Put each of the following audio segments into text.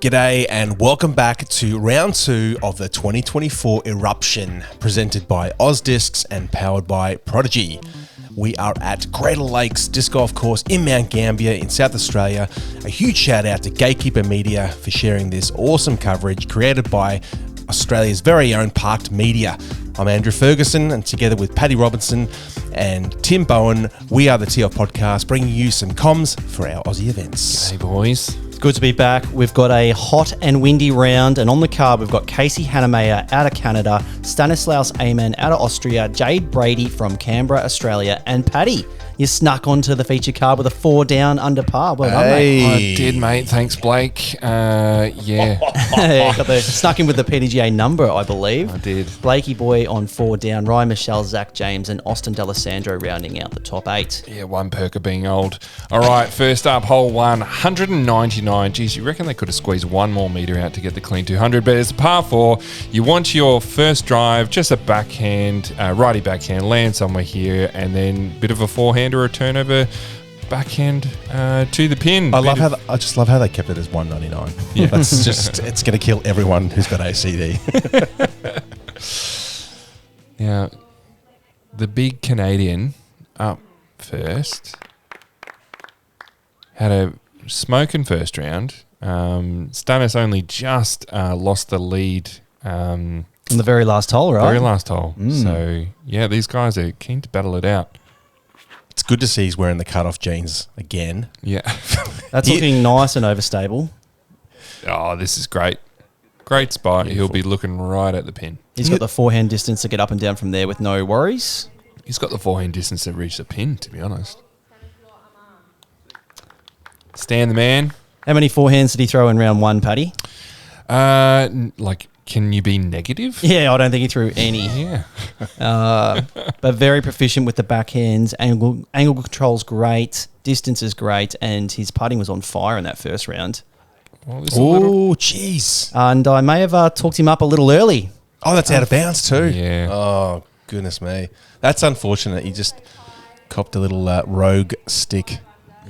G'day and welcome back to round 2 of the 2024 Eruption, presented by AusDiscs and powered by Prodigy. We are at Greater Lakes Disc Golf Course in Mount Gambier in South Australia. A huge shout out to Gatekeeper Media for sharing this awesome coverage created by Australia's very own Parked Media. I'm Andrew Ferguson, and together with Paddy Robinson and Tim Bowen, we are the Tee Off Podcast, bringing you some comms for our Aussie events. Hey boys. Good to be back. We've got a hot and windy round, and on the card we've got Casey Hanemayer out of Canada, Stanislaus Amann out of Austria, Jade Brady from Canberra, Australia, and Paddy. You snuck onto the feature card with a 4 down under par. Well done, mate. I did, mate. Thanks, Blake. Snuck in with the PDGA number, I believe. I did. Blakey boy on 4 down, Ryan Michelle, Zach James, and Austin D'Alessandro rounding out the top 8. Yeah, one perk of being old. All right, first up, hole 1, 199. Geez, you reckon they could have squeezed one more metre out to get the clean 200, but it's a par 4. You want your first drive, just a backhand, righty backhand, land somewhere here, and then a bit of a forehand or a turnover backhand to the pin. I just love how they kept it as 199. Yeah, that's just it's going to kill everyone who's got ACD. Now, the big Canadian up first had a smoking first round. Stannis only just lost the lead on the very last hole, right? Very last hole. So yeah, these guys are keen to battle it out. It's good to see he's wearing the cut-off jeans again. Yeah. That's looking nice and overstable. Oh, this is great. Great spot. Beautiful. He'll be looking right at the pin. He's got the forehand distance to get up and down from there with no worries. He's got the forehand distance to reach the pin, to be honest. Stan the man. How many forehands did he throw in round 1, Paddy? Can you be negative? Yeah, I don't think he threw any. Yeah. But very proficient with the backhands. Angle control's great. Distance is great. And his putting was on fire in that first round. Well, Oh, jeez. And I may have talked him up a little early. Oh, that's out of bounds too. Yeah. Oh, goodness me. That's unfortunate. He just copped a little rogue stick.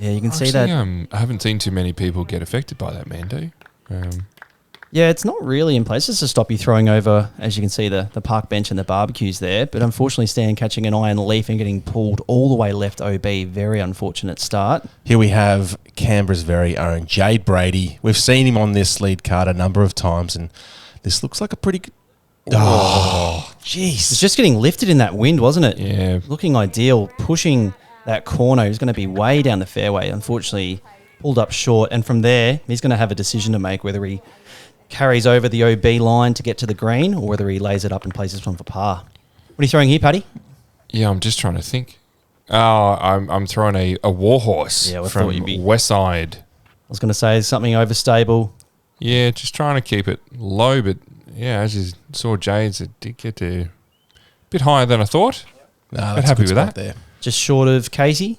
Yeah, you can see that. I haven't seen too many people get affected by that, man, do you? Yeah, it's not really in place. Just to stop you throwing over, as you can see, the park bench and the barbecues there. But unfortunately, Stan catching an iron leaf and getting pulled all the way left OB. Very unfortunate start. Here we have Canberra's very own Jade Brady. We've seen him on this lead card a number of times, and this looks like a pretty good... Oh, jeez. It's just getting lifted in that wind, wasn't it? Yeah. Looking ideal. Pushing that corner. He's going to be way down the fairway. Unfortunately, pulled up short. And from there, he's going to have a decision to make whether he carries over the OB line to get to the green or whether he lays it up and plays this one for par. What are you throwing here, Paddy? Yeah, I'm just trying to think. Oh, I'm throwing a warhorse from Westside. I was going to say something overstable. Yeah, just trying to keep it low, but yeah, as you saw Jade's, it did get to a bit higher than I thought. No, but happy with that. There. Just short of Casey.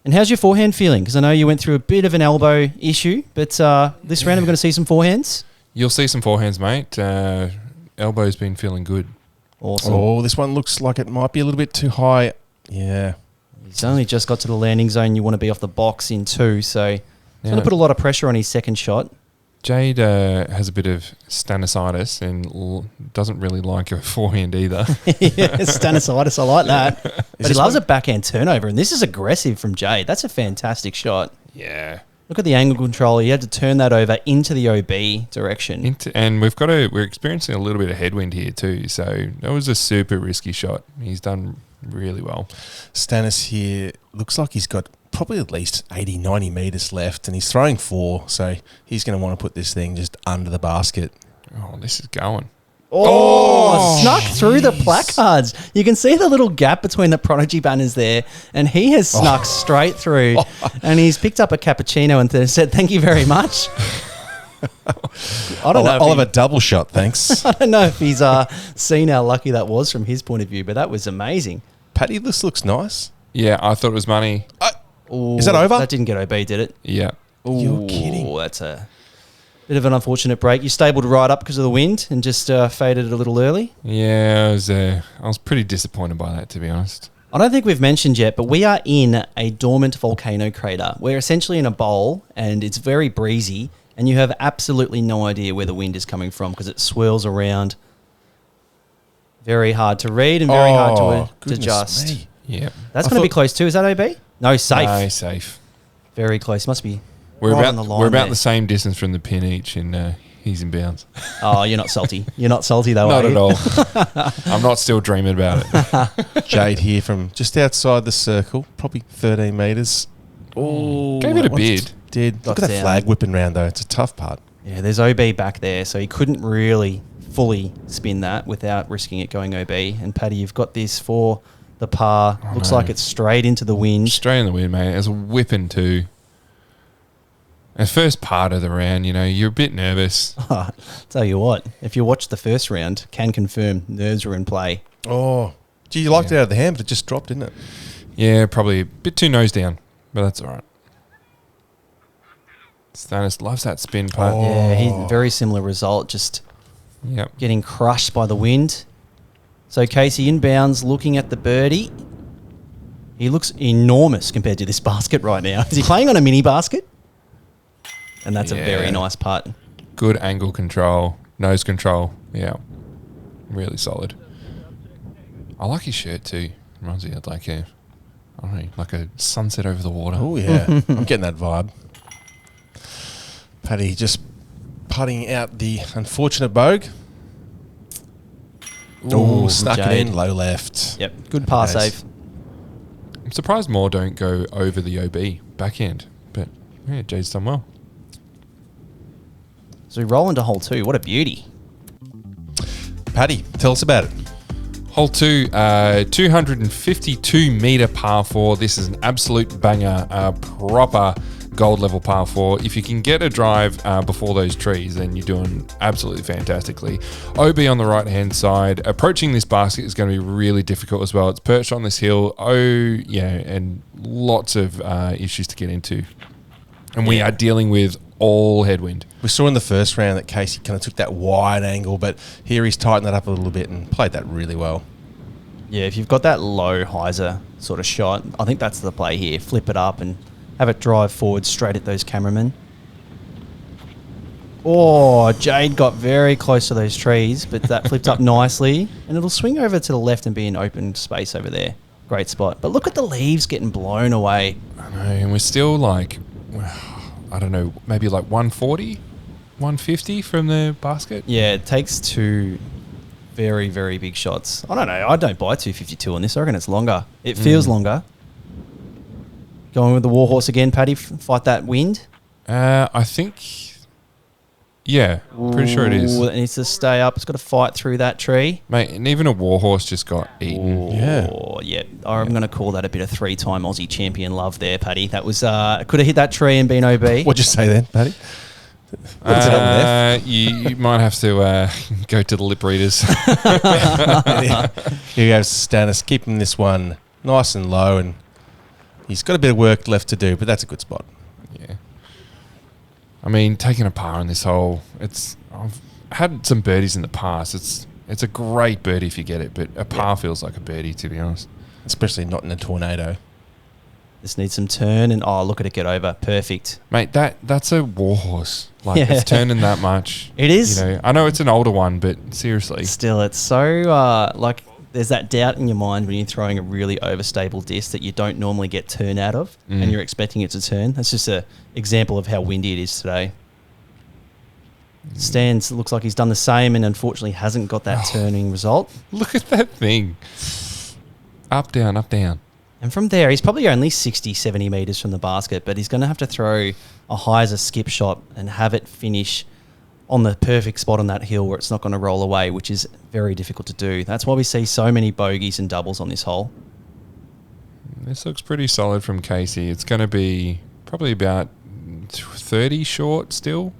And how's your forehand feeling? Because I know you went through a bit of an elbow issue, but this round we're going to see some forehands. You'll see some forehands, mate. Elbow's been feeling good. Awesome. Oh, this one looks like it might be a little bit too high. Yeah. He's only just got to the landing zone. You want to be off the box in 2, so it's going to put a lot of pressure on his second shot. Jade has a bit of stanisitis and doesn't really like a forehand either. Yeah, stanisitis, I like that. But he loves a backhand turnover, and this is aggressive from Jade. That's a fantastic shot. Yeah. Look at the angle control. He had to turn that over into the OB direction. And we're experiencing a little bit of headwind here too, so that was a super risky shot. He's done really well. Stannis here looks like he's got probably at least 80, 90 metres left, and he's throwing 4, so he's going to want to put this thing just under the basket. Oh, this is going. Snuck through the placards. You can see the little gap between the Prodigy banners there, and he has snuck straight through, and he's picked up a cappuccino and said, "Thank you very much." I don't know. I'll have a double shot, thanks. I don't know if he's seen how lucky that was from his point of view, but that was amazing. Paddy, this looks nice. Yeah, I thought it was money. Is that over? That didn't get OB, did it? Yeah. You're kidding. That's a bit of an unfortunate break. You stabled right up because of the wind and just faded it a little early. Yeah, I was pretty disappointed by that, to be honest. I don't think we've mentioned yet, but we are in a dormant volcano crater. We're essentially in a bowl, and it's very breezy, and you have absolutely no idea where the wind is coming from because it swirls around. Very hard to read and very hard to adjust. Me. Yeah. That's going to be close too. Is that OB? No, safe. No, safe. Very close. Must be. We're right about on the line we're about there. the same distance from the pin each, and he's in bounds. Oh, you're not salty. You're not salty though, Not are at you? all. I'm not still dreaming about it. Jade here from just outside the circle, probably 13 metres. Oh, Gave it a bid. Did. Look Got at that down. flag whipping round though. It's a tough part. Yeah, there's OB back there, so he couldn't really fully spin that without risking it going OB. And Paddy, you've got this for the par. Looks no. like it's straight into the wind. Straight in the wind, mate. It's a whipping too. The first part of the round, you're a bit nervous. Tell you what, if you watch the first round, can confirm nerves are in play. Oh, gee, you liked it out of the hand, but it just dropped, didn't it? Yeah, probably a bit too nose down, but that's all right. Stannis loves that spin putt. Oh. Yeah, he's very similar result, just Yep. getting crushed by the wind. So Casey inbounds, looking at the birdie. He looks enormous compared to this basket right now. Is he playing on a mini basket? And that's a very Yeah. nice putt. Good angle control, nose control. Yeah, really solid. I like his shirt too. Reminds me of like a sunset over the water. Oh, yeah. I'm getting that vibe. Paddy just putting out the unfortunate bogue. Oh, Ooh, snuck it Jade. in, low left. Yep, good par Nice. save. I'm surprised more don't go over the OB backhand, but yeah, Jade's done well. So we roll into hole 2. What a beauty. Paddy, tell us about it. Hole 2, 252 metre par 4. This is an absolute banger, proper gold level par 4. If you can get a drive before those trees, then you're doing absolutely fantastically. OB on the right hand side. Approaching this basket is going to be really difficult as well. It's perched on this hill. And lots of issues to get into. And we are dealing with all headwind. We saw in the first round that Casey kind of took that wide angle, but here he's tightened that up a little bit and played that really well. Yeah, if you've got that low hyzer sort of shot, I think that's the play here. Flip it up and have it drive forward straight at those cameramen. Oh, Jade got very close to those trees, but that flipped up nicely, and it'll swing over to the left and be an open space over there. Great spot. But look at the leaves getting blown away. I know, and we're still like, I don't know, maybe like 140, 150 from the basket. Yeah, it takes two very, very big shots. I don't know. I don't buy 252 on this. I reckon it's longer. It feels longer. Going with the Warhorse again, Paddy. Fight that wind. I think, yeah, pretty sure it is. Ooh, it needs to stay up. It's got to fight through that tree. Mate, and even a Warhorse just got eaten. Oh, yeah. I'm going to call that a bit of 3-time Aussie champion love there, Paddy. That was could have hit that tree and been OB. What'd you say then, Paddy? What's it on left? You might have to go to the lip readers. Here goes Stannis, keeping this one nice and low, and he's got a bit of work left to do, but that's a good spot. Yeah. I mean, taking a par on this hole, I've had some birdies in the past. It's a great birdie if you get it, but a par feels like a birdie, to be honest. Especially not in a tornado. This needs some turn, and look at it get over. Perfect. Mate, that's a Warhorse. Like, Yeah. it's turning that much. It is. I know it's an older one, but seriously. Still, it's so, there's that doubt in your mind when you're throwing a really overstable disc that you don't normally get turn out of, and you're expecting it to turn. That's just an example of how windy it is today. Stans looks like he's done the same and unfortunately hasn't got that turning result. Look at that thing. Up, down, up, down. And from there, he's probably only 60, 70 metres from the basket, but he's going to have to throw a high as a skip shot and have it finish on the perfect spot on that hill where it's not going to roll away, which is very difficult to do. That's why we see so many bogeys and doubles on this hole. This looks pretty solid from Casey. It's going to be probably about 30 short still,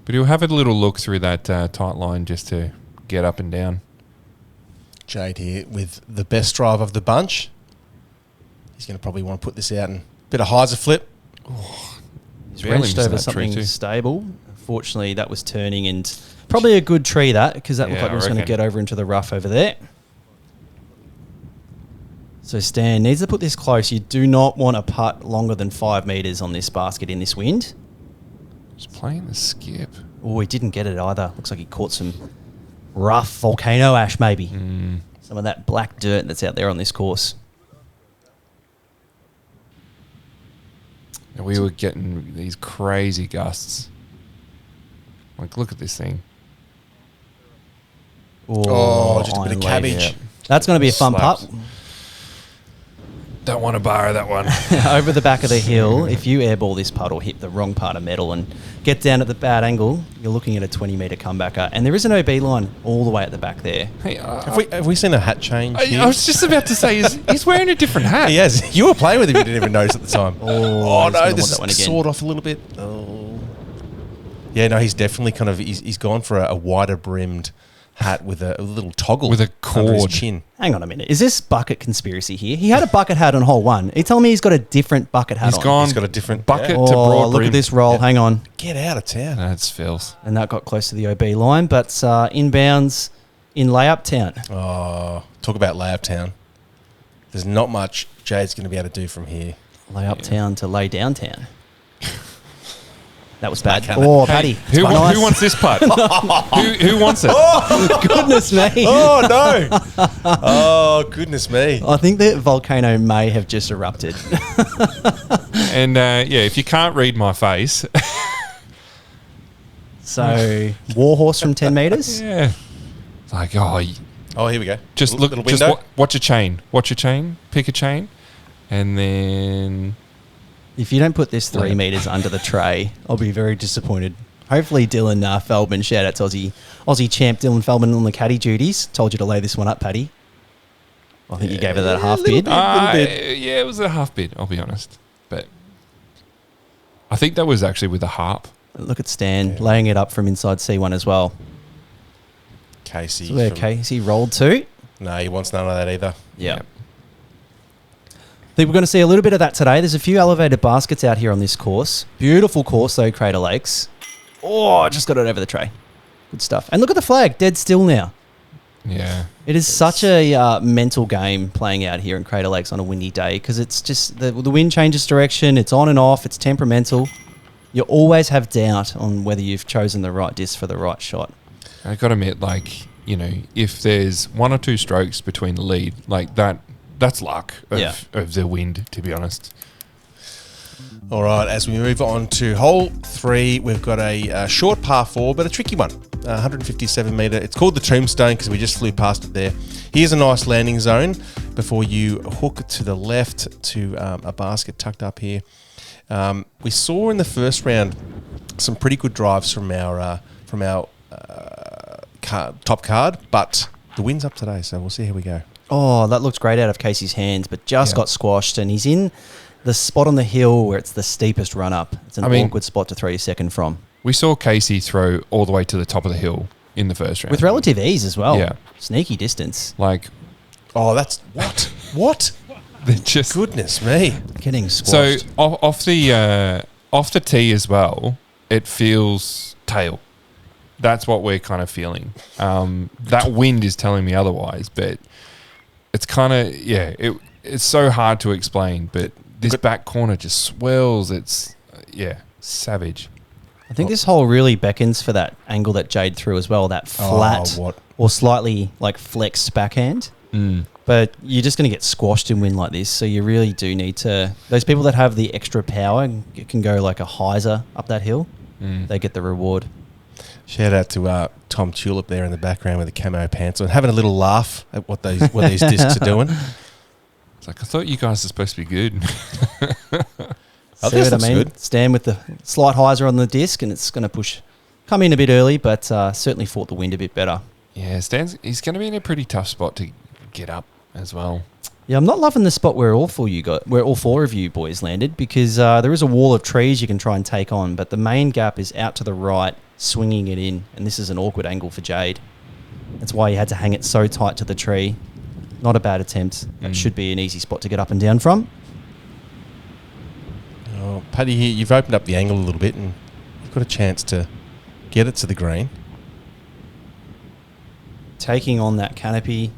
but he'll have a little look through that tight line just to get up and down. Jade here with the best drive of the bunch. He's going to probably want to put this out and bit of hyzer flip. He's Barely wrenched missed over that tree something too. stable. Unfortunately, that was turning and probably a good tree because that looked Yeah, like it was I going to reckon. get over into the rough over there. So Stan needs to put this close. You do not want to putt longer than 5 metres on this basket in this wind. Just playing the skip. Oh, he didn't get it either. Looks like he caught some rough volcano ash, maybe. Some of that black dirt that's out there on this course. And we were getting these crazy gusts. Like, look at this thing. Oh, just a bit of iron cabbage. lady. That's going to be a fun Slaps. putt. Don't want to borrow that one. Over the back of the hill, if you airball this putt or hit the wrong part of metal and get down at the bad angle, you're looking at a 20-metre comebacker. And there is an OB line all the way at the back there. Hey, Have we seen a hat change? I was just about to say, he's wearing a different hat. He has. You were playing with him. You didn't even notice at the time. Oh, he's no, gonna this want that one is again. sawed off a little bit. Oh. Yeah, no, he's definitely kind of, he's gone for a wider brimmed hat with a little toggle. With a under his cord. chin. Hang on a minute. Is this bucket conspiracy here? He had a bucket hat on hole 1. You tell me he's got a different bucket hat He's on. gone. He's got a different bucket yeah. to broad Oh, look brim. at this roll. Yeah. Hang on. Get out of town. That's filth. And that got close to the OB line, but inbounds in layup town. Oh, talk about layup town. There's not much Jade's going to be able to do from here. Layup town to lay down town. That was bad. Backhand. Oh, Paddy. Who, It's nice. who wants this putt? who wants it? Goodness me. Oh, no. Oh, goodness me. I think the volcano may have just erupted. And if you can't read my face, So, Warhorse from 10 metres. yeah, it's like Oh, here we go. just Little look, just window. watch a chain, pick a chain, and then If you don't put this 3 metres under the tray, I'll be very disappointed. Hopefully Dylan Feldman, shout out to Aussie champ Dylan Feldman on the caddy duties, told you to lay this one up, Paddy. I think you gave it that half little bid. bit. yeah, it was a half bid. I'll be honest, but I think that was actually with a harp. Look at Stan laying it up from inside C1 as well. Casey. So there, from- Casey rolled 2. No, he wants none of that either. Yeah. Yep. I think we're going to see a little bit of that today. There's a few elevated baskets out here on this course. Beautiful course though, Crater Lakes. Oh, just got it over the tray. Good stuff. And look at the flag, dead still now. Yeah. It is such a mental game playing out here in Crater Lakes on a windy day because it's just the wind changes direction. It's on and off. It's temperamental. You always have doubt on whether you've chosen the right disc for the right shot. I got to admit, if there's 1 or 2 strokes between the lead, like that's luck of the wind, to be honest. All right, as we move on to hole 3, we've got a short par 4, but a tricky one. 157 metre. It's called the Tombstone because we just flew past it there. Here's a nice landing zone before you hook to the left to a basket tucked up here. We saw in the first round some pretty good drives from our top card, but the wind's up today, so we'll see how we go. Oh, that looks great out of Casey's hands, but just Yeah. got squashed, and he's in the spot on the hill where it's the steepest run up. It's an awkward spot to throw your second from. We saw Casey throw all the way to the top of the hill in the first round. With relative ease as well. Yeah. Sneaky distance. Like, Oh, that's... What? What? they're just... Goodness me. Getting So, squashed. off the tee as well, it feels tail. That's what we're kind of feeling. That wind is telling me otherwise, but it's kind of, it's so hard to explain, but this back corner just swells. It's, savage. I think this hole really beckons for that angle that Jade threw as well, that flat what? or slightly like flexed backhand. But you're just going to get squashed in wind like this, so you really do need to... Those people that have the extra power can go like a hyzer up that hill. They get the reward. Shout out to Tom Tulip there in the background with the camo pants on, having a little laugh at what these discs are doing. It's like, I thought you guys are supposed to be good. Oh, See this what I looks mean? good. Stand with the slight hyzer on the disc, and it's going to come in a bit early, but certainly fought the wind a bit better. Yeah, he's going to be in a pretty tough spot to get up as well. Yeah, I'm not loving the spot where all 4 of you boys landed, because there is a wall of trees you can try and take on, but the main gap is out to the right, swinging it in, and this is an awkward angle for Jade. That's why he had to hang it so tight to the tree. Not a bad attempt. That should be an easy spot to get up and down from. Oh, Paddy, here, you've opened up the angle a little bit and you've got a chance to get it to the green. Taking on that canopy.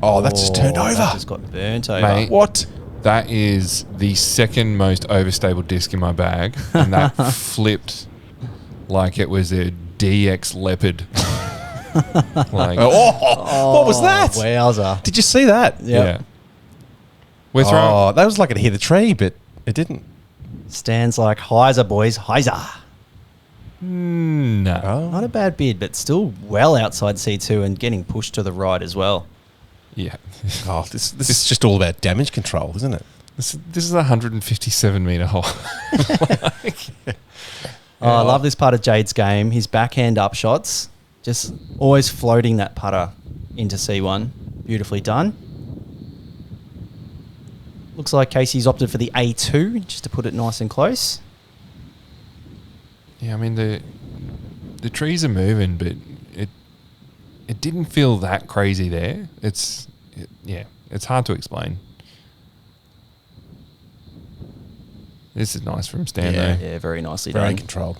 Oh, that's just turned over. That just got burnt over. Mate. What? That is the second most overstable disc in my bag, and that flipped like it was a DX Leopard. Like, what was that? Wowza. Did you see that? yeah. We're throwing. Oh, that was like it hit a tree, but it didn't. Stands like Heiser, boys. Heiser. No. Oh. Not a bad bid, but still well outside C2 and getting pushed to the right as well. Yeah. Oh, this is just all about damage control, isn't it? This is a 157 meter hole. I love this part of Jade's game. His backhand up shots, just always floating that putter into C1. Beautifully done. Looks like Casey's opted for the A2 just to put it nice and close. Yeah, I mean the trees are moving, but it didn't feel that crazy there. It's hard to explain. This is nice from Stan though. Yeah, very nicely Very done. controlled.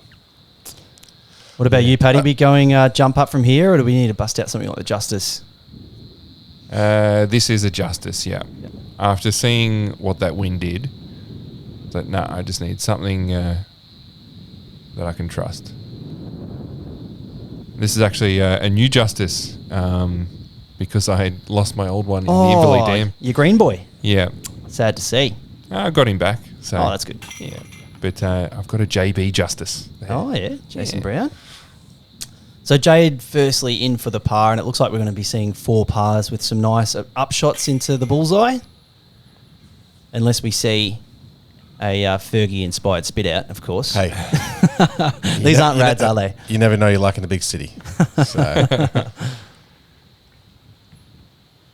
What about you, Paddy? Be going jump up from here, or do we need to bust out something like the Justice? This is a Justice, yeah. Yep. After seeing what that wind did, that no, I just need something that I can trust. This is actually a new Justice because I had lost my old one in the Inverleigh Dam. Your green boy. Yeah, Sad to see. I got him back. So Oh, that's good. yeah. But I've got a JB Justice. There. Oh, yeah. Jason Yeah. Brown. So Jade firstly in for the par, and it looks like we're going to be seeing 4 pars with some nice upshots into the bullseye. Unless we see a Fergie-inspired spit out, of course. Hey, These aren't rads, are they? You never know you're like in the big city. So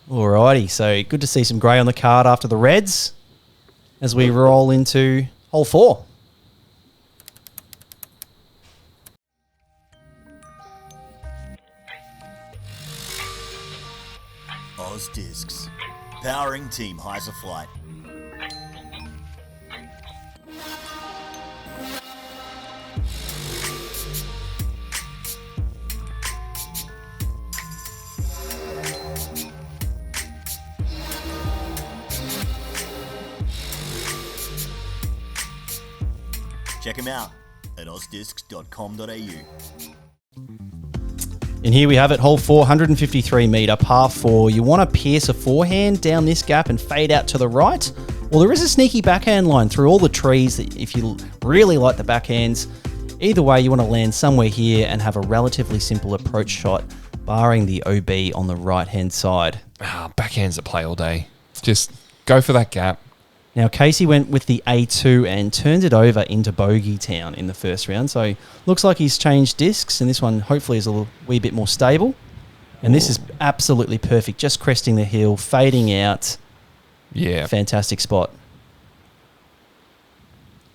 Alrighty, so good to see some grey on the card after the reds as we roll into hole 4. AusDiscs, powering Team Heiser Flight. Check them out at ausdiscs.com.au. And here we have it, hole 4, 153 metre, par 4. You want to pierce a forehand down this gap and fade out to the right. Well, there is a sneaky backhand line through all the trees that if you really like the backhands. Either way, you want to land somewhere here and have a relatively simple approach shot, barring the OB on the right-hand side. Backhands at play all day. Just go for that gap. Now, Casey went with the A2 and turned it over into Bogey Town in the first round. So, looks like he's changed discs, and this one hopefully is a wee bit more stable. And this is absolutely perfect. Just cresting the hill, fading out. Yeah. Fantastic spot.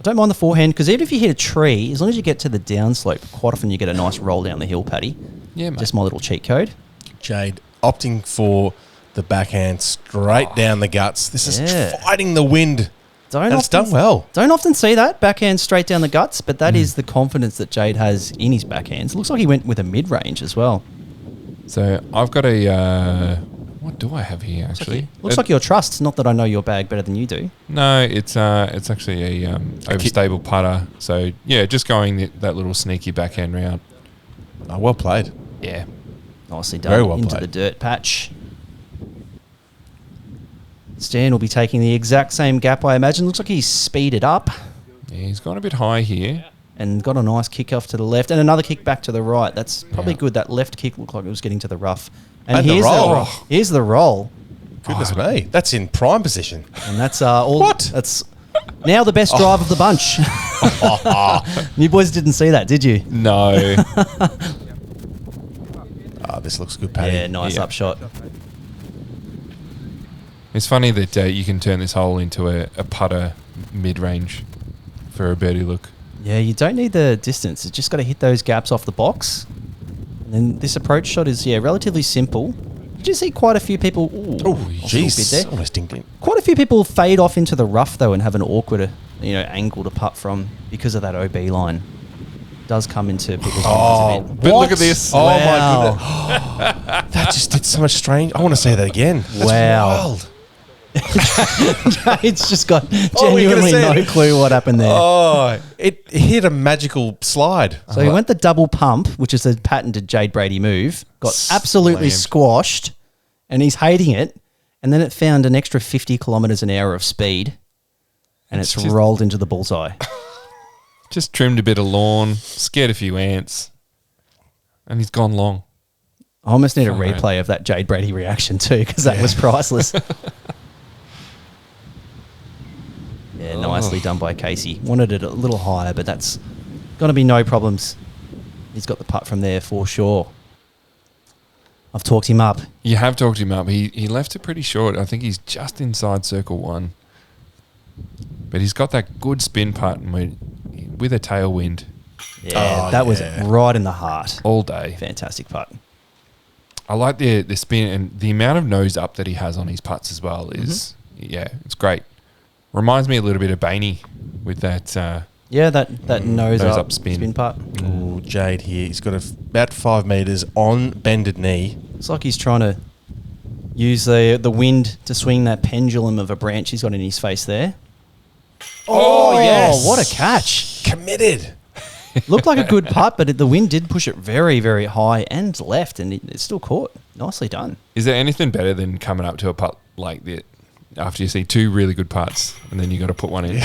I don't mind the forehand, because even if you hit a tree, as long as you get to the downslope, quite often you get a nice roll down the hill, Paddy. Yeah, mate. Just my little cheat code. Jade opting for the backhand straight down the guts. This is Yeah. fighting the wind. Don't And it's done well. Don't often see that backhand straight down the guts, but that is the confidence that Jade has in his backhands. Looks like he went with a mid-range as well. So I've got a. What do I have here actually? Looks like your trust. Not that I know your bag better than you do. No, it's actually a overstable putter. So yeah, just going that little sneaky backhand round. Oh, well played. Yeah. Nicely done. Very well Into played. the dirt patch. Stan will be taking the exact same gap, I imagine. Looks like he's speeded up Yeah, he's gone a bit high here. and got a nice kick off to the left and another kick back to the right. That's probably Yeah. good. That left kick looked like it was getting to the rough. And the here's roll. Here's the roll. Goodness me. That's in prime position. And that's all. What? That's now the best drive of the bunch. You boys didn't see that, did you? No. This looks good, Paddy. Yeah, nice Yeah. upshot. It's funny that you can turn this hole into a putter mid-range for a birdie look. Yeah, you don't need the distance. It's just got to hit those gaps off the box. And then this approach shot is, relatively simple. You just see quite a few people... Oh, lost a little bit jeez. there. Almost dinged in. Quite a few people fade off into the rough, though, and have an awkward, angle to putt from because of that OB line. Does come into people's minds a bit. But look at this. Oh, Wow. my goodness. That just did so much strange. I want to say that again. That's Wow. wild. Jade's just got Oh, we could've genuinely no said- clue what happened there. Oh, it hit a magical slide. So he went the double pump, which is a patented Jade Brady move, got absolutely Slammed. squashed, and he's hating it. And then it found an extra 50 kilometres an hour of speed, and it's It's just- rolled into the bullseye. Just trimmed a bit of lawn, scared a few ants, and he's gone long. I almost need a Fine. replay of that Jade Brady reaction too, because that was priceless. Yeah, nicely done by Casey. Wanted it a little higher, but that's going to be no problems. He's got the putt from there for sure. I've talked him up. You have talked him up. He left it pretty short. I think he's just inside circle 1. But he's got that good spin putt and with a tailwind Yeah, Oh, that was yeah. right in the heart. all day. Fantastic putt. I like the spin and the amount of nose up that he has on his putts as well is, yeah, it's great. Reminds me a little bit of Bainey with that. Yeah, that nose up spin putt. Ooh, Jade here. He's got about 5 metres on bended knee. It's like he's trying to use the wind to swing that pendulum of a branch he's got in his face there. Oh, yes. What a catch. Committed. Looked like a good putt, but the wind did push it very, very high and left, and it still caught. Nicely done. Is there anything better than coming up to a putt like that after you see 2 really good putts and then you got to put one in?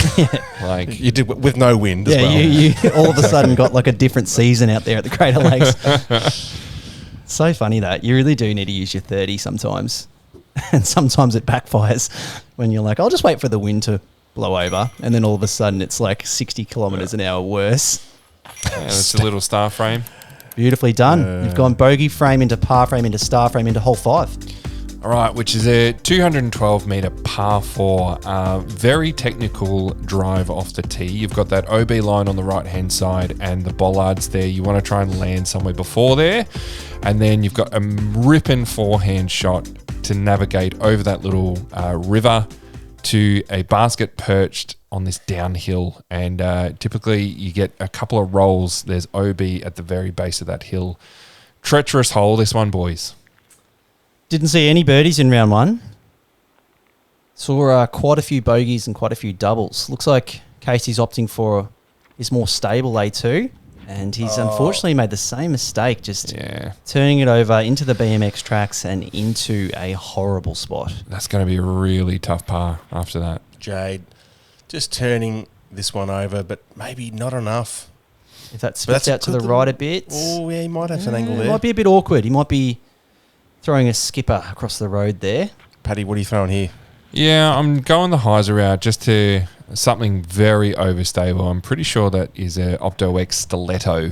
Like You did with no wind as Yeah, well. you all of a sudden got like a different season out there at the Crater Lakes. So funny that. You really do need to use your 30 sometimes. And sometimes it backfires when you're like, I'll just wait for the wind to blow over. And then all of a sudden it's like 60 kilometres an hour worse. yeah, that's a little star frame. Beautifully done. You've gone bogey frame into par frame into star frame into hole 5. All right, which is a 212 metre par 4, very technical drive off the tee. You've got that OB line on the right-hand side and the bollards there. You want to try and land somewhere before there. And then you've got a ripping forehand shot to navigate over that little river to a basket perched on this downhill. And typically you get a couple of rolls. There's OB at the very base of that hill. Treacherous hole, this one, boys. Didn't see any birdies in round 1. Saw quite a few bogeys and quite a few doubles. Looks like Casey's opting for his more stable A2. And he's unfortunately made the same mistake, just Yeah. turning it over into the BMX tracks and into a horrible spot. That's going to be a really tough par after that. Jade just turning this one over, but maybe not enough. If that But spits that's a out to the good right a little- bit, Oh, yeah, he might have an angle it there. might be a bit awkward. He might be throwing a skipper across the road there. Paddy, what are you throwing here? Yeah, I'm going the hyzer route just to something very overstable. I'm pretty sure that is a Opto X Stiletto,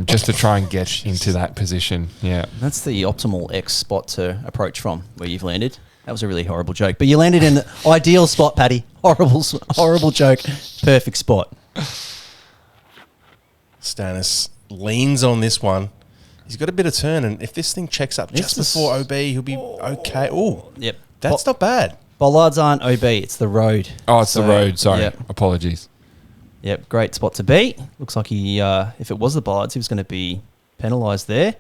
just to try and get into that position. Yeah. That's the optimal X spot to approach from where you've landed. That was a really horrible joke, but you landed in the ideal spot, Paddy. Horrible joke. Perfect spot. Stannis leans on this one. He's got a bit of turn, and if this thing checks up just This is- before OB, he'll be okay. Oh, Yep. that's not bad. Bollards aren't OB, it's the road. Oh, it's the So, road. Sorry. Yep. Apologies. Yep, great spot to be. Looks like he, if it was the bollards, he was going to be penalised there.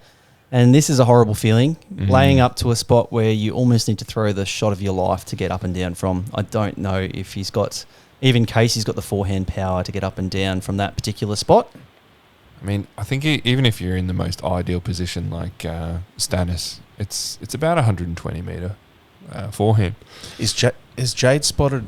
And this is a horrible feeling, laying up to a spot where you almost need to throw the shot of your life to get up and down from. I don't know if he's got, even Casey's got the forehand power to get up and down from that particular spot. I mean, I think even if you're in the most ideal position like Stannis, it's about 120 metre forehand. Is Jade spotted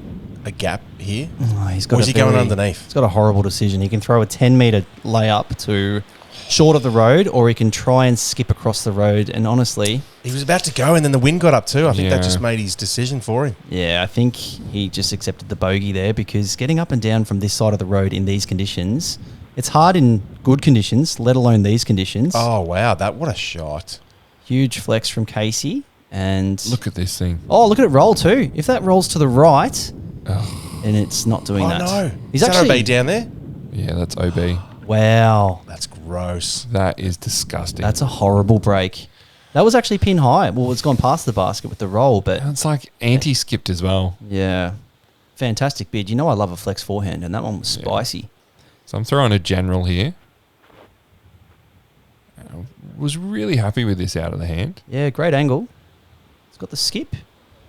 a gap here? Oh, he's got Or is a he going very- underneath? He's got a horrible decision. He can throw a 10-metre layup to short of the road, or he can try and skip across the road. And honestly, He was about to go, and then the wind got up too. I think that Yeah. just made his decision for him. yeah, I think he just accepted the bogey there, because getting up and down from this side of the road in these conditions, it's hard in good conditions, let alone these conditions. Oh, wow. What a shot. Huge flex from Casey. And Look at this thing. look at it roll too. If that rolls to the right, and it's not doing Oh, that. no. He's Is that actually OB down there? Yeah, that's OB. Wow. That's gross. That is disgusting. That's a horrible break. That was actually pin high. Well, it's gone past the basket with the roll, but It's like anti-skipped as well. yeah. Fantastic bid. You know I love a flex forehand, and that one was spicy. So I'm throwing a general here. Was really happy with this out of the hand. Yeah, great angle. It's got the skip.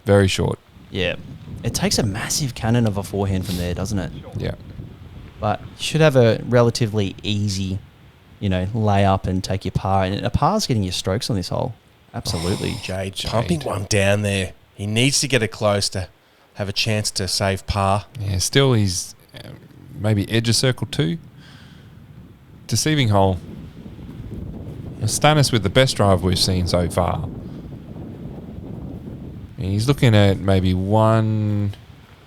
Very short. Yeah. It takes a massive cannon of a forehand from there, doesn't it? Yeah. But you should have a relatively easy, lay up and take your par. And a par's getting your strokes on this hole. Absolutely. Jade pumping one down there. He needs to get it close to have a chance to save par. Yeah, still he's maybe edge of circle 2. Deceiving hole. Stanis with the best drive we've seen so far. He's looking at maybe 100,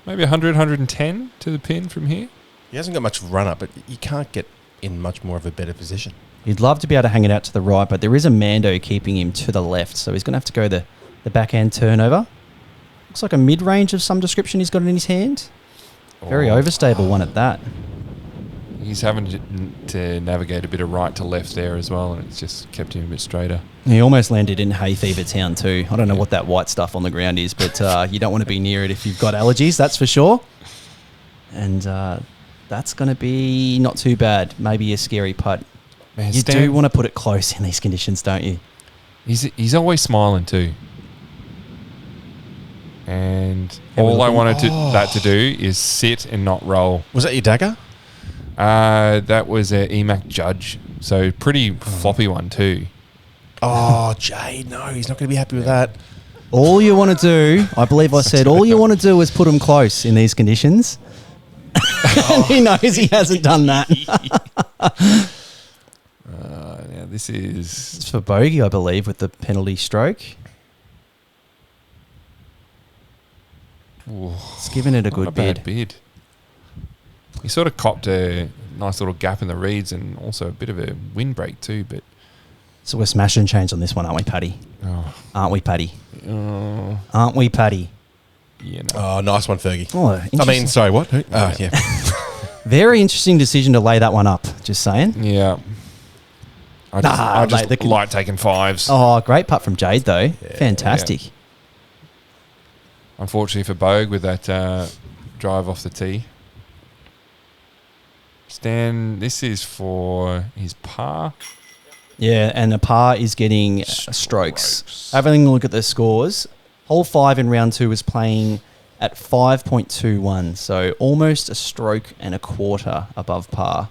110 to the pin from here. He hasn't got much run up, but you can't get in much more of a better position. He'd love to be able to hang it out to the right, but there is a Mando keeping him to the left, so he's going to have to go the backhand turnover. Looks like a mid-range of some description he's got in his hand. Very overstable one at that. He's having to navigate a bit of right to left there as well, and it's just kept him a bit straighter. He almost landed in hay fever town too. I don't know what that white stuff on the ground is, but you don't want to be near it if you've got allergies, that's for sure. And that's going to be not too bad. Maybe a scary putt. Man, You do want to put it close in these conditions, don't you? He's always smiling too. And all I wanted that to do is sit and not roll. Was that your dagger? That was a EMAC Judge, so pretty floppy one too. Oh, Jade, no, he's not going to be happy with that. All you want to do, I believe I said, all you want to do is put him close in these conditions. And he knows he hasn't done that. Now this is It's for bogey, I believe, with the penalty stroke. It's given it a not good a bad bid. bid. He sort of copped a nice little gap in the reeds and also a bit of a windbreak too, but So we're smash and change on this one, aren't we, Paddy? Aren't we, Paddy? Aren't we, Paddy? yeah, no. Oh, nice one, Fergie. Oh, I mean, interesting. sorry, what? Who? Oh, yeah. Very interesting decision to lay that one up, just saying. Yeah. I just mate, like taking fives. Oh, great putt from Jade, though. Fantastic. Unfortunately for Bogue with that drive off the tee. Stan, this is for his par. Yeah, and the par is getting strokes. Having a look at the scores, hole 5 in round 2 was playing at 5.21, so almost a stroke and a quarter above par.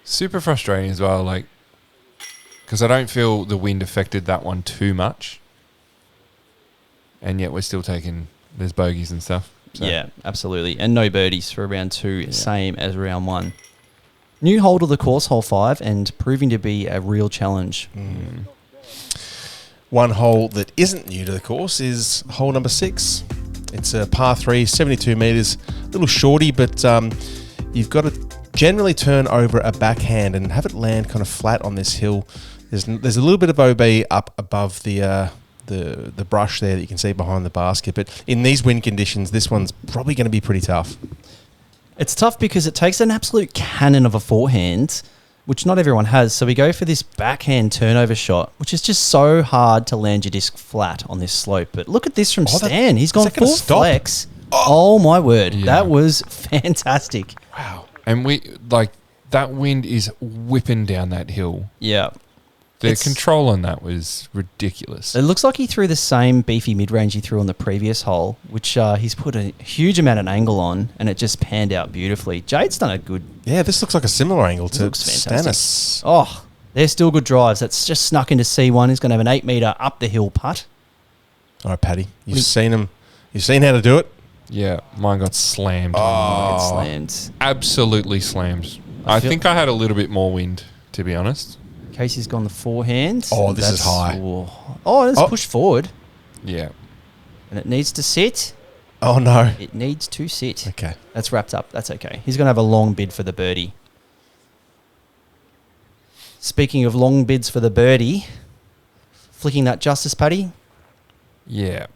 Super frustrating as well, like, because I don't feel the wind affected that one too much. And yet we're still taking, there's bogeys and stuff. So. Yeah, absolutely. And no birdies for round 2, same as round 1. New hole to the course, hole 5, and proving to be a real challenge. One hole that isn't new to the course is hole number 6. It's a par 3, 72 metres, a little shorty, but you've got to generally turn over a backhand and have it land kind of flat on this hill. There's a little bit of OB up above the brush there that you can see behind the basket, but in these wind conditions, this one's probably going to be pretty tough. It's tough because it takes an absolute cannon of a forehand, which not everyone has. So we go for this backhand turnover shot, which is just so hard to land your disc flat on this slope. But look at this from Stan. He's gone full flex. Oh my word. Yeah. That was fantastic. Wow. And that wind is whipping down that hill. Yeah. The control on that was ridiculous. It looks like he threw the same beefy mid-range he threw on the previous hole, which he's put a huge amount of angle on, and it just panned out beautifully. Jade's done a good... Yeah, this looks like a similar angle to looks fantastic. Stannis. Oh, they're still good drives. That's just snuck into C1. He's going to have an 8 metre up the hill putt. All right, Paddy, you've seen him. You've seen how to do it. Yeah, mine got slammed. It's slammed. Absolutely slammed. I think I had a little bit more wind, to be honest. Casey's gone the forehand. Oh, this is high. It's pushed forward. Yeah. And it needs to sit. Oh, no. It needs to sit. Okay. That's wrapped up. That's okay. He's going to have a long bid for the birdie. Speaking of long bids for the birdie, flicking that justice, Paddy. Yeah.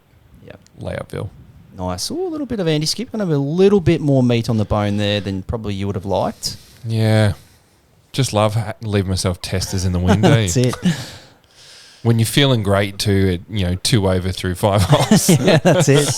Yep. Layupville. Nice. Ooh, a little bit of anti-skip. Going to have a little bit more meat on the bone there than probably you would have liked. Yeah. Just love leaving myself testers in the wind, eh? That's it. When you're feeling great too, 2 over through 5 holes. Yeah, that's it.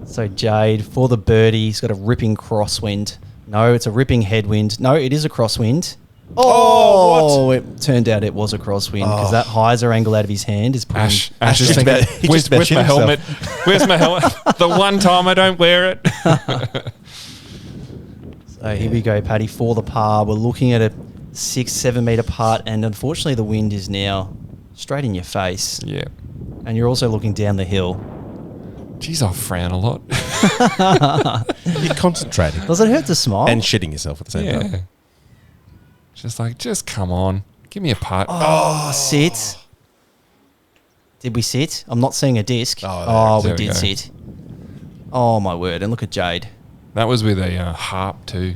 So Jade, for the birdie, he's got a ripping crosswind. No, it's a ripping headwind. No, it is a crosswind. Oh, it turned out it was a crosswind because that hyzer angle out of his hand is putting... Ash just is thinking, about- he where's just about shit my himself." helmet? Where's my helmet? The one time I don't wear it. So here we go, Paddy, for the par. We're looking at a 6-7 metre putt, and unfortunately the wind is now straight in your face. Yeah. And you're also looking down the hill. Geez, I frown a lot. You're concentrating Does it hurt to smile? and shitting yourself at the same time. Yeah. Just come on. Give me a putt. Oh, sit. Did we sit? I'm not seeing a disc. Oh, we there we did go. sit. Oh, my word. And look at Jade. That was with a harp too.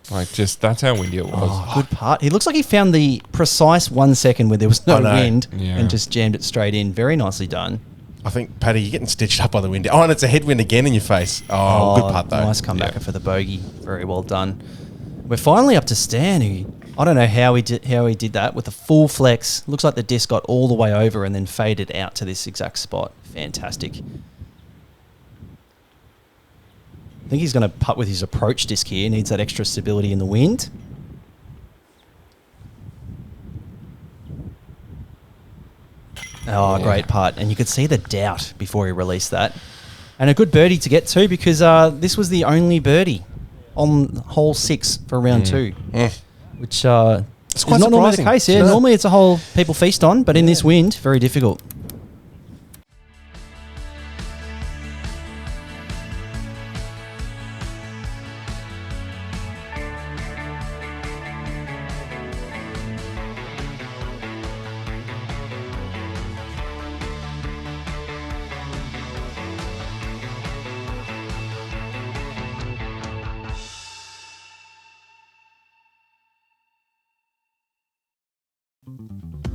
That's how windy it was. Oh, good putt. He looks like he found the precise 1 second where there was no I know. wind Yeah. and just jammed it straight in. Very nicely done. I think, Paddy, you're getting stitched up by the wind. Oh, and it's a headwind again in your face. Oh, good putt, though. Nice comeback Yeah. for the bogey. Very well done. We're finally up to Stan, who I don't know how he did that with a full flex. Looks like the disc got all the way over and then faded out to this exact spot. Fantastic. I think he's going to putt with his approach disc here. Needs that extra stability in the wind. Oh, Yeah. great putt. And you could see the doubt before he released that. And a good birdie to get to because this was the only birdie on hole 6 for round 2. Which is quite not normally the surprising. case. Yeah, No. normally it's a hole people feast on, but in this wind, very difficult.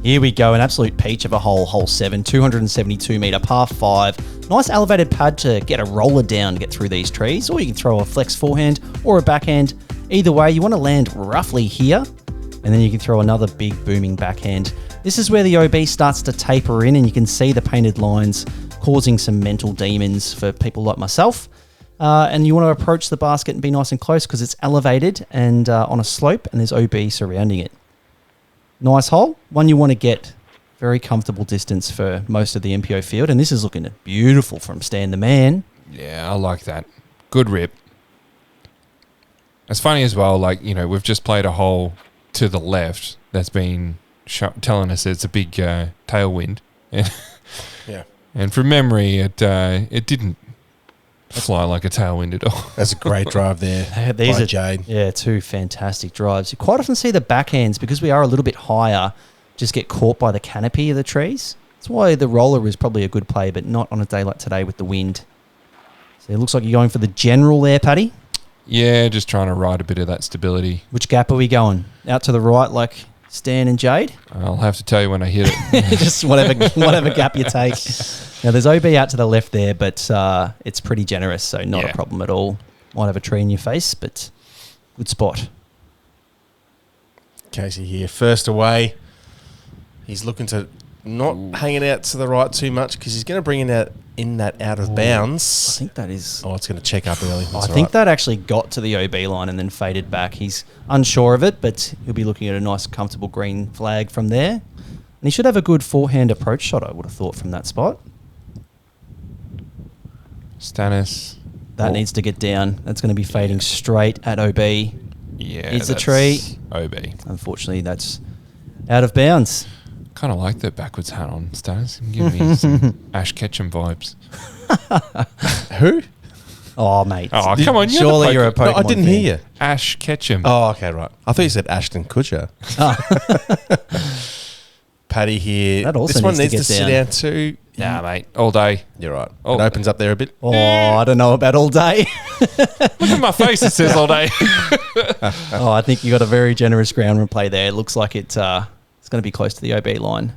Here we go, an absolute peach of a hole, hole 7, 272 metre par 5. Nice elevated pad to get a roller down to get through these trees, or you can throw a flex forehand or a backhand. Either way, you want to land roughly here, and then you can throw another big booming backhand. This is where the OB starts to taper in, and you can see the painted lines causing some mental demons for people like myself. And you want to approach the basket and be nice and close because it's elevated and on a slope, and there's OB surrounding it. Nice hole, one you want to get very comfortable distance for most of the MPO field, and this is looking beautiful from Stan the Man. Yeah, I like that. Good rip. It's funny as well, we've just played a hole to the left that's been telling us it's a big tailwind. Yeah. And from memory, it didn't fly like a tailwind at all. That's a great drive there These by are Jade. Yeah, two fantastic drives. You quite often see the backhands, because we are a little bit higher, just get caught by the canopy of the trees. That's why the roller is probably a good play, but not on a day like today with the wind. So it looks like you're going for the general there, Paddy. Yeah, just trying to ride a bit of that stability. Which gap are we going? Out to the right like Stan and Jade? I'll have to tell you when I hit it. Just whatever gap you take. Now, there's OB out to the left there, but it's pretty generous, so not a problem at all. Might have a tree in your face, but good spot. Casey here, first away. He's looking to not hanging out to the right too much because he's going to bring in that out of I bounds. think that is... Oh, it's going to check up early. That's I all think right. that actually got to the OB line and then faded back. He's unsure of it, but he'll be looking at a nice, comfortable green flag from there. And he should have a good forehand approach shot, I would have thought, from that spot. Stannis. That needs to get down. That's going to be fading straight at OB. Yeah. It's a that's tree. OB. Unfortunately, that's out of bounds. Kind of like the backwards hat on, Stannis. Give me some Ash Ketchum vibes. Who? Oh, mate. Oh, come on. Surely you're a Pokemon No, I didn't fan. hear you. Ash Ketchum. Oh, okay, right. I thought you said Ashton Kutcher. Paddy here. That also this one needs needs to to get sit down. down too. Nah, mate. All day. You're right. Oh. It opens up there a bit. Oh, I don't know about all day. Look at my face. It says all day. Oh, I think you got a very generous ground replay there. It looks like it's going to be close to the OB line.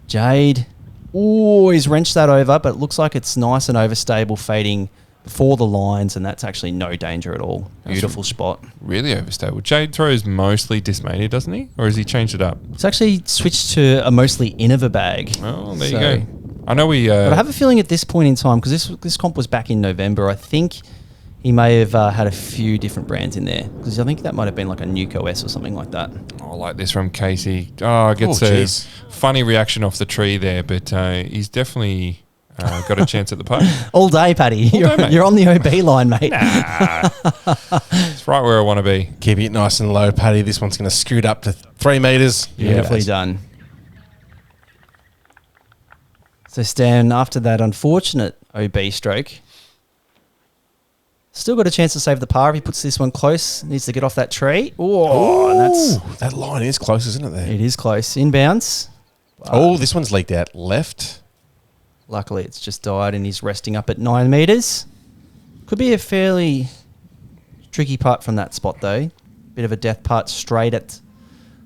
Jade. Oh, he's wrenched that over, but it looks like it's nice and overstable, fading before the lines, and that's actually no danger at all. Beautiful spot. Really overstable. Jade throws mostly dismated, doesn't he? Or has he changed it up? It's actually switched to a mostly in of a bag. Oh, there So- you go. I know we... But I have a feeling at this point in time, because this comp was back in November, I think He may have had a few different brands in there because I think that might have been like a Nuke OS or something like that. I like this from Casey. Oh, gets a funny reaction off the tree there, but he's definitely got a chance at the putt. All day, Paddy. Mate. You're on the OB line, mate. Nah. It's right where I want to be. Keep it nice and low, Paddy. This one's going to scoot up to 3 metres. Beautifully done. So Stan, after that unfortunate OB stroke, still got a chance to save the par if he puts this one close. Needs to get off that tree. That line is close, isn't it? There. It is close. Inbounds. Oh, this one's leaked out left. Luckily, it's just died and he's resting up at 9 metres. Could be a fairly tricky putt from that spot, though. Bit of a death putt straight at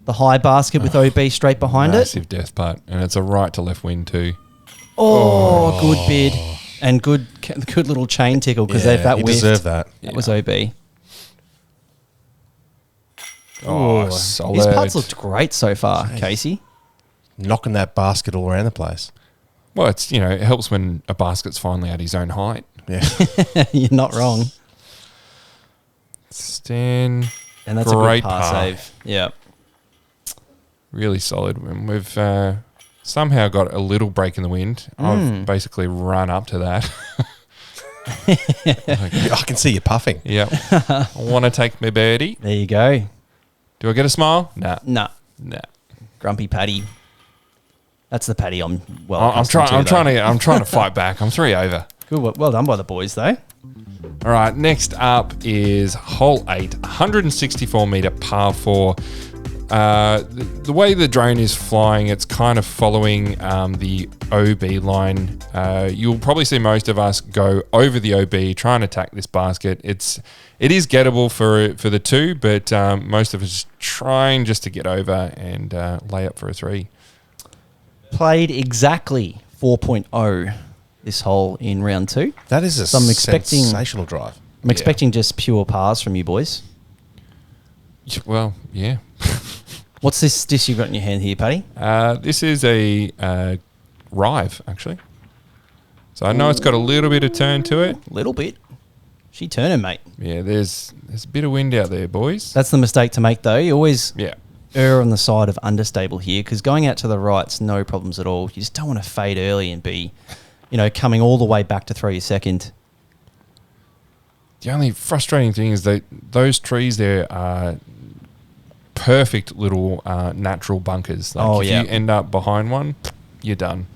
the high basket with OB straight behind Massive death putt, and it's a right to left wind too. Oh, good bid. And good little chain tickle because if that he whiffed, deserved that. That was OB. Oh, solid. His putts looked great so far, Casey. Knocking that basket all around the place. Well, it's it helps when a basket's finally at his own height. Yeah. You're not wrong. Stan, And that's great a good par save. Yeah. Really solid. And we've somehow got a little break in the wind. I've basically run up to that. I can see you puffing. Yep. I want to take my birdie. There you go. Do I get a smile? Nah. Nah. Grumpy Paddy. That's the Paddy I'm I'm trying to fight back. I'm 3 over. Good. Well done by the boys, though. All right, next up is hole 8, 164 metre par 4. The way the drone is flying, it's kind of following the OB line. You'll probably see most of us go over the OB, try and attack this basket. It is gettable for the 2, but most of us trying just to get over and lay up for a 3. Played exactly 4.0 this hole in round 2. That is a sensational drive. I'm expecting just pure pars from you boys. Well, yeah. What's this disc you've got in your hand here, Paddy? This is a Rive, actually. So I know it's got a little bit of turn to it. Little bit. She turning, mate. Yeah, there's a bit of wind out there, boys. That's the mistake to make, though. You always err on the side of understable here because going out to the right's no problems at all. You just don't want to fade early and be, coming all the way back to throw your second. The only frustrating thing is that those trees there are perfect little natural bunkers. If you end up behind one, you're done.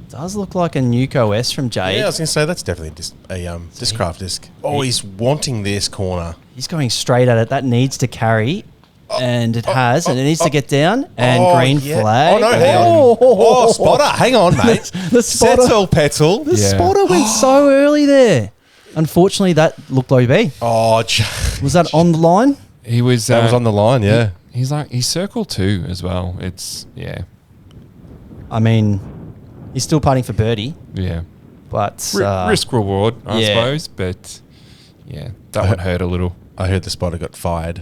Does look like a Nuke OS from Jade. Yeah, I was going to say that's definitely a Discraft disc. Oh, he's wanting this corner. He's going straight at it. That needs to carry, and it has, and it needs to get down. And green flag. Oh, no, hang on. Spotter. Hang on, mate. The spotter. Settle, petal. The spotter went so early there. Unfortunately, that looked OB. Oh, was that on the line? He was. That was on the line, yeah. He's circle 2 as well. It's, yeah. I mean, he's still putting for birdie. Yeah. But risk reward, I suppose. But yeah, that one hurt a little. I heard the spotter got fired.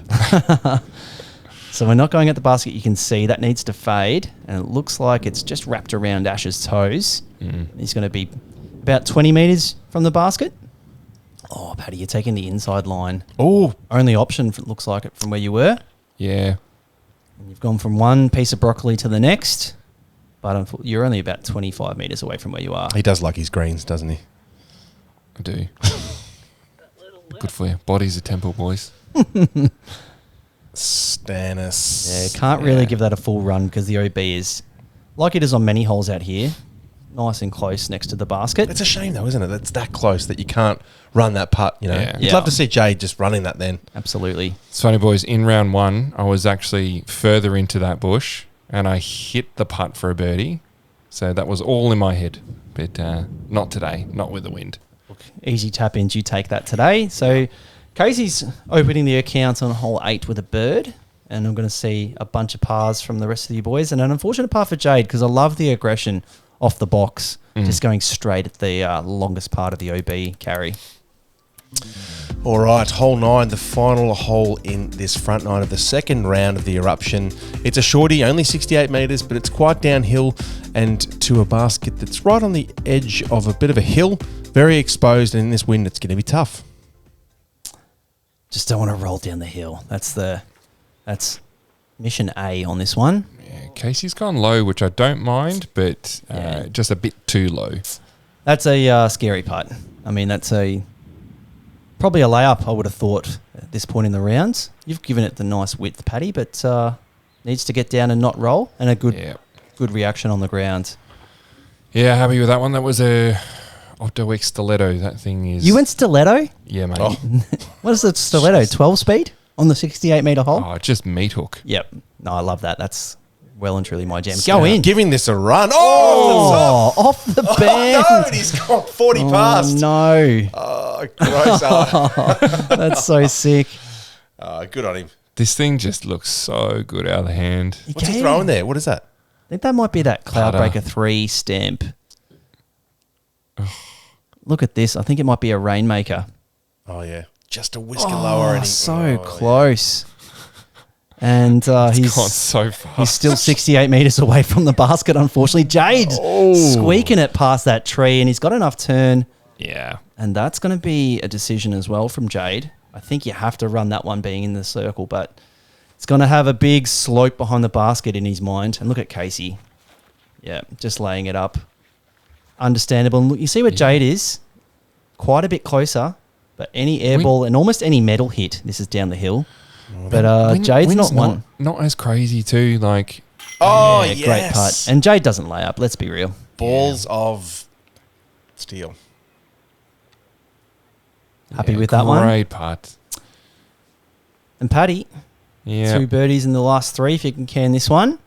So we're not going at the basket. You can see that needs to fade, and it looks like it's just wrapped around Ash's toes. He's going to be about 20 metres from the basket. Oh, Paddy, you're taking the inside line. Oh, only option looks like it from where you were. Yeah. And you've gone from one piece of broccoli to the next, but you're only about 25 metres away from where you are. He does like his greens, doesn't he? I do. Good for you. Body's a temple, boys. Stannis. Yeah, can't really give that a full run because the OB is, like it is on many holes out here, nice and close next to the basket. It's a shame though, isn't it? It's that close that you can't run that putt, Yeah. You'd love to see Jade just running that then. Absolutely. It's funny, boys. In round 1, I was actually further into that bush and I hit the putt for a birdie. So that was all in my head. But not today, not with the wind. Easy tap ins, you take that today. So Casey's opening the account on hole 8 with a bird. And I'm going to see a bunch of pars from the rest of you boys. And an unfortunate par for Jade because I love the aggression off the box, just going straight at the longest part of the OB carry. All right, hole 9, the final hole in this front 9 of the second round of the Eruption. It's a shorty, only 68 metres, but it's quite downhill and to a basket that's right on the edge of a bit of a hill, very exposed, and in this wind it's going to be tough. Just don't want to roll down the hill. That's mission A on this one. Yeah, Casey's gone low, which I don't mind, but just a bit too low. That's a scary putt. I mean, that's probably a layup, I would have thought, at this point in the rounds. You've given it the nice width, Paddy, but needs to get down and not roll, and a good reaction on the ground. Yeah, happy with that one. That was a off-the-week stiletto. That thing is... You went stiletto? Yeah, mate. Oh. What is the stiletto? 12 speed on the 68-metre hole? Oh, just meat hook. Yep. No, I love that. That's well and truly my jam. Go in. Giving this a run. Oh, off the band. Oh, no, he's got 40 past. No. Oh, gross. That's so sick. Good on him. This thing just looks so good out of the hand. What's he throwing there? What is that? I think that might be that Putter. Cloudbreaker 3 stamp. Look at this. I think it might be a Rainmaker. Oh, yeah. Just a whisker lower. And So close. Yeah. And he's gone so fast. He's still 68 metres away from the basket, unfortunately. Jade squeaking it past that tree, and he's got enough turn. Yeah. And that's going to be a decision as well from Jade. I think you have to run that one being in the circle, but it's going to have a big slope behind the basket in his mind. And look at Casey. Yeah, just laying it up. Understandable. And look, you see where Jade is? Quite a bit closer, but any air ball and almost any metal hit, this is down the hill. But Jade's not one. Not as crazy too, like... Oh, yeah, yes. Great putt. And Jade doesn't lay up, let's be real. Balls of steel. Happy with that one? Great putt. And Paddy, 2 birdies in the last 3 if you can can this one.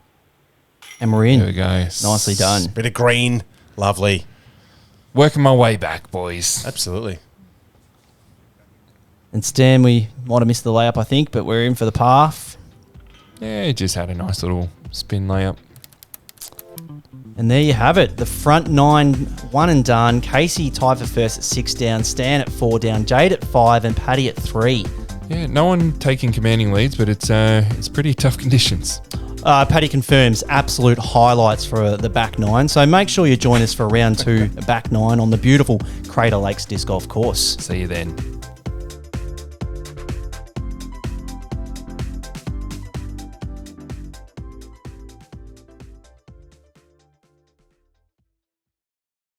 And we're in. There we go. Nicely done. Bit of green. Lovely. Working my way back, boys. Absolutely. And Stan, we might have missed the layup, I think, but we're in for the par. Yeah, just had a nice little spin layup. And there you have it. The front 9, one and done. Casey tied for first at 6 down. Stan at 4 down. Jade at 5 and Paddy at 3. Yeah, no one taking commanding leads, but it's pretty tough conditions. Paddy confirms absolute highlights for the back 9. So make sure you join us for round 2 back 9 on the beautiful Crater Lakes Disc Golf Course. See you then.